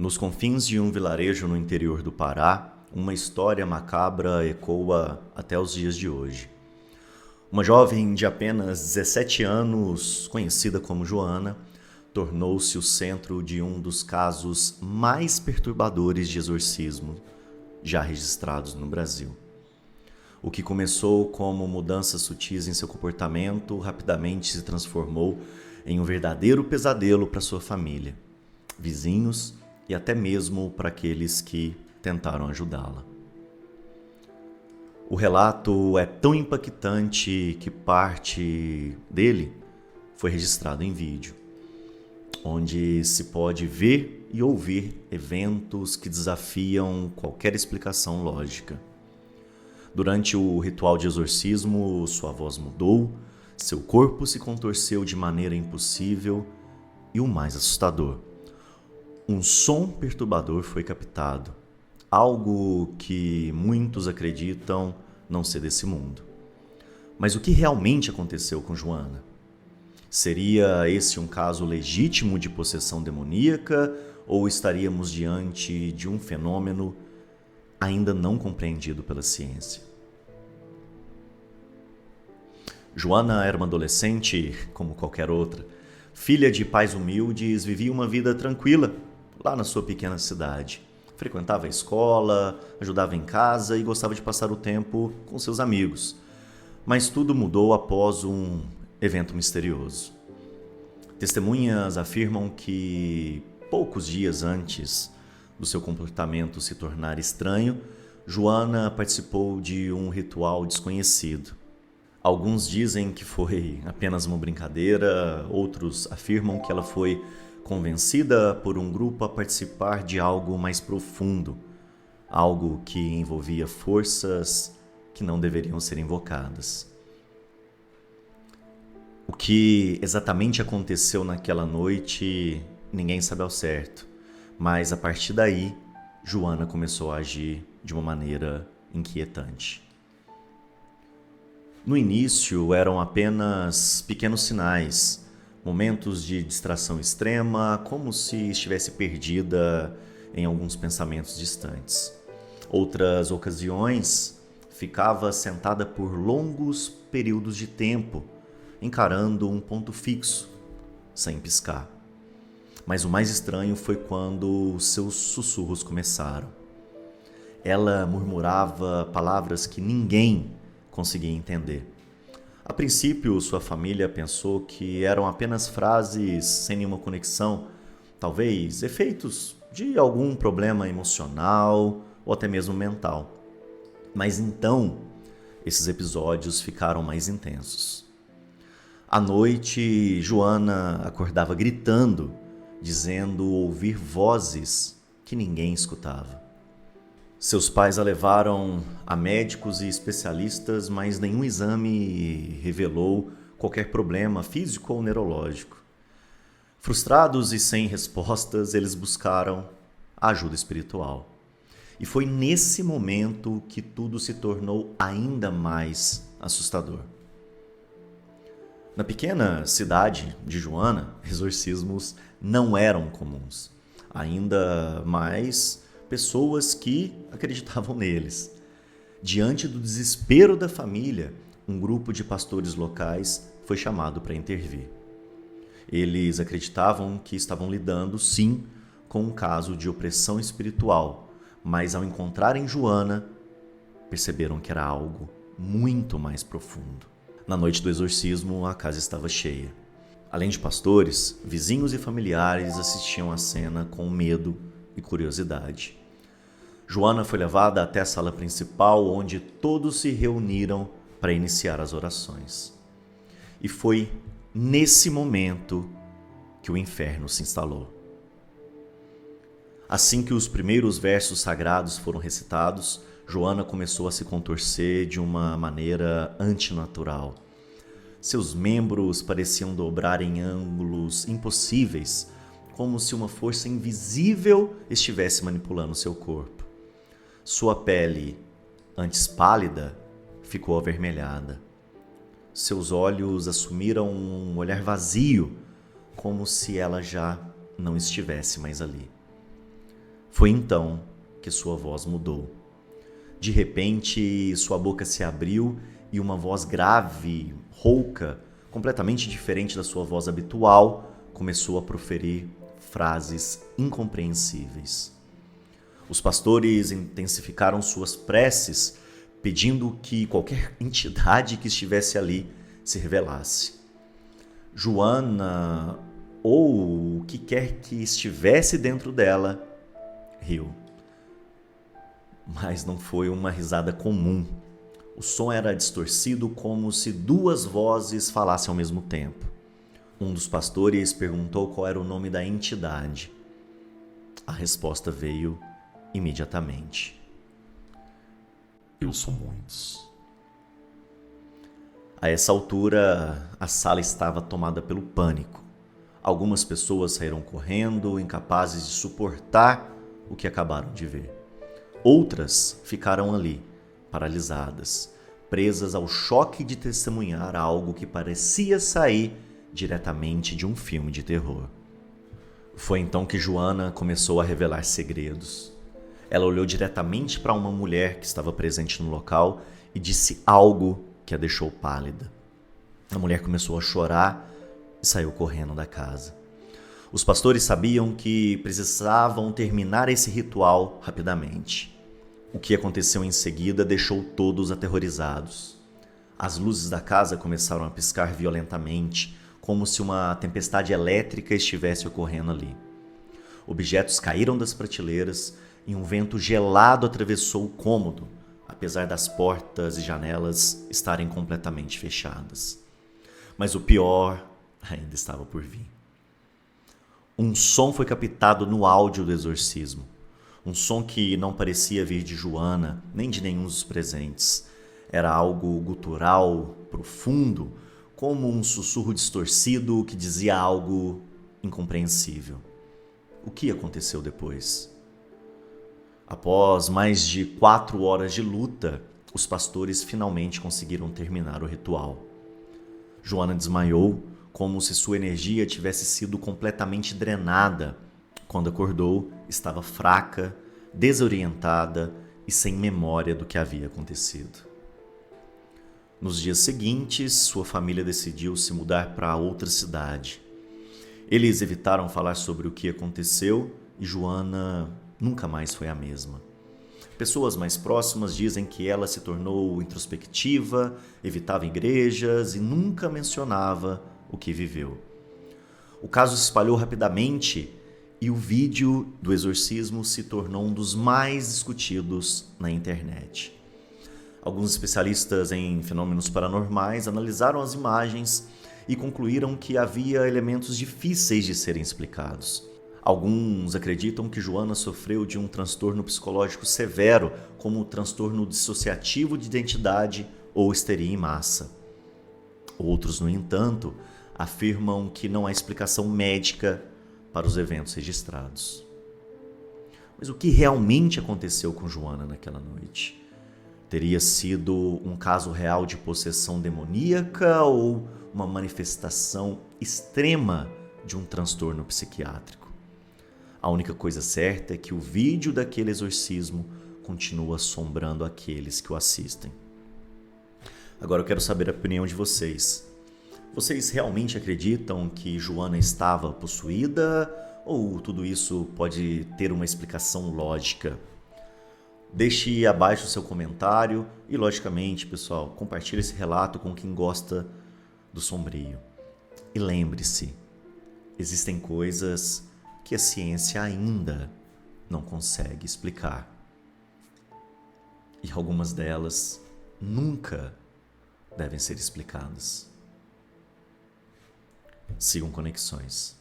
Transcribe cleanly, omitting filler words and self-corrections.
Nos confins de um vilarejo no interior do Pará, uma história macabra ecoa até os dias de hoje. Uma jovem de apenas 17 anos, conhecida como Joana, tornou-se o centro de um dos casos mais perturbadores de exorcismo já registrados no Brasil. O que começou como mudanças sutis em seu comportamento rapidamente se transformou em um verdadeiro pesadelo para sua família, vizinhos e até mesmo para aqueles que tentaram ajudá-la. O relato é tão impactante que parte dele foi registrado em vídeo, onde se pode ver e ouvir eventos que desafiam qualquer explicação lógica. Durante o ritual de exorcismo, sua voz mudou, seu corpo se contorceu de maneira impossível e o mais assustador: um som perturbador foi captado, algo que muitos acreditam não ser desse mundo. Mas o que realmente aconteceu com Joana? Seria esse um caso legítimo de possessão demoníaca ou estaríamos diante de um fenômeno ainda não compreendido pela ciência? Joana era uma adolescente, como qualquer outra, filha de pais humildes, vivia uma vida tranquila lá na sua pequena cidade. Frequentava a escola, ajudava em casa e gostava de passar o tempo com seus amigos. Mas tudo mudou após um evento misterioso. Testemunhas afirmam que, poucos dias antes do seu comportamento se tornar estranho, Joana participou de um ritual desconhecido. Alguns dizem que foi apenas uma brincadeira, outros afirmam que ela foi convencida por um grupo a participar de algo mais profundo, algo que envolvia forças que não deveriam ser invocadas. O que exatamente aconteceu naquela noite, ninguém sabe ao certo, mas a partir daí, Joana começou a agir de uma maneira inquietante. No início eram apenas pequenos sinais, momentos de distração extrema, como se estivesse perdida em alguns pensamentos distantes. Outras ocasiões, ficava sentada por longos períodos de tempo, encarando um ponto fixo, sem piscar. Mas o mais estranho foi quando seus sussurros começaram. Ela murmurava palavras que ninguém conseguia entender. A princípio, sua família pensou que eram apenas frases sem nenhuma conexão, talvez efeitos de algum problema emocional ou até mesmo mental. Mas então, esses episódios ficaram mais intensos. À noite, Joana acordava gritando, dizendo ouvir vozes que ninguém escutava. Seus pais a levaram a médicos e especialistas, mas nenhum exame revelou qualquer problema físico ou neurológico. Frustrados e sem respostas, eles buscaram a ajuda espiritual. E foi nesse momento que tudo se tornou ainda mais assustador. Na pequena cidade de Joana, exorcismos não eram comuns. Ainda mais pessoas que acreditavam neles. Diante do desespero da família, um grupo de pastores locais foi chamado para intervir. Eles acreditavam que estavam lidando, sim, com um caso de opressão espiritual, mas ao encontrarem Joana, perceberam que era algo muito mais profundo. Na noite do exorcismo, a casa estava cheia. Além de pastores, vizinhos e familiares assistiam à cena com medo e curiosidade. Joana foi levada até a sala principal, onde todos se reuniram para iniciar as orações. E foi nesse momento que o inferno se instalou. Assim que os primeiros versos sagrados foram recitados, Joana começou a se contorcer de uma maneira antinatural. Seus membros pareciam dobrar em ângulos impossíveis, como se uma força invisível estivesse manipulando seu corpo. Sua pele, antes pálida, ficou avermelhada. Seus olhos assumiram um olhar vazio, como se ela já não estivesse mais ali. Foi então que sua voz mudou. De repente, sua boca se abriu e uma voz grave, rouca, completamente diferente da sua voz habitual, começou a proferir frases incompreensíveis. Os pastores intensificaram suas preces, pedindo que qualquer entidade que estivesse ali se revelasse. Joana, ou o que quer que estivesse dentro dela, riu. Mas não foi uma risada comum. O som era distorcido, como se duas vozes falassem ao mesmo tempo. Um dos pastores perguntou qual era o nome da entidade. A resposta veio imediatamente. Eu sou muitos. A essa altura, a sala estava tomada pelo pânico. Algumas pessoas saíram correndo, incapazes de suportar o que acabaram de ver. Outras ficaram ali, paralisadas, presas ao choque de testemunhar algo que parecia sair diretamente de um filme de terror. Foi então que Joana começou a revelar segredos. Ela olhou diretamente para uma mulher que estava presente no local e disse algo que a deixou pálida. A mulher começou a chorar e saiu correndo da casa. Os pastores sabiam que precisavam terminar esse ritual rapidamente. O que aconteceu em seguida deixou todos aterrorizados. As luzes da casa começaram a piscar violentamente, como se uma tempestade elétrica estivesse ocorrendo ali. Objetos caíram das prateleiras e um vento gelado atravessou o cômodo, apesar das portas e janelas estarem completamente fechadas. Mas o pior ainda estava por vir. Um som foi captado no áudio do exorcismo. Um som que não parecia vir de Joana, nem de nenhum dos presentes. Era algo gutural, profundo, como um sussurro distorcido que dizia algo incompreensível. O que aconteceu depois? Após mais de 4 horas de luta, os pastores finalmente conseguiram terminar o ritual. Joana desmaiou, como se sua energia tivesse sido completamente drenada. Quando acordou, estava fraca, desorientada e sem memória do que havia acontecido. Nos dias seguintes, sua família decidiu se mudar para outra cidade. Eles evitaram falar sobre o que aconteceu e Joana nunca mais foi a mesma. Pessoas mais próximas dizem que ela se tornou introspectiva, evitava igrejas e nunca mencionava o que viveu. O caso se espalhou rapidamente e o vídeo do exorcismo se tornou um dos mais discutidos na internet. Alguns especialistas em fenômenos paranormais analisaram as imagens e concluíram que havia elementos difíceis de serem explicados. Alguns acreditam que Joana sofreu de um transtorno psicológico severo, como o transtorno dissociativo de identidade ou histeria em massa. Outros, no entanto, afirmam que não há explicação médica para os eventos registrados. Mas o que realmente aconteceu com Joana naquela noite? Teria sido um caso real de possessão demoníaca ou uma manifestação extrema de um transtorno psiquiátrico? A única coisa certa é que o vídeo daquele exorcismo continua assombrando aqueles que o assistem. Agora eu quero saber a opinião de vocês. Vocês realmente acreditam que Joana estava possuída ou tudo isso pode ter uma explicação lógica? Deixe abaixo o seu comentário e, logicamente, pessoal, compartilhe esse relato com quem gosta do sombrio. E lembre-se, existem coisas que a ciência ainda não consegue explicar. E algumas delas nunca devem ser explicadas. Sigam Conexões.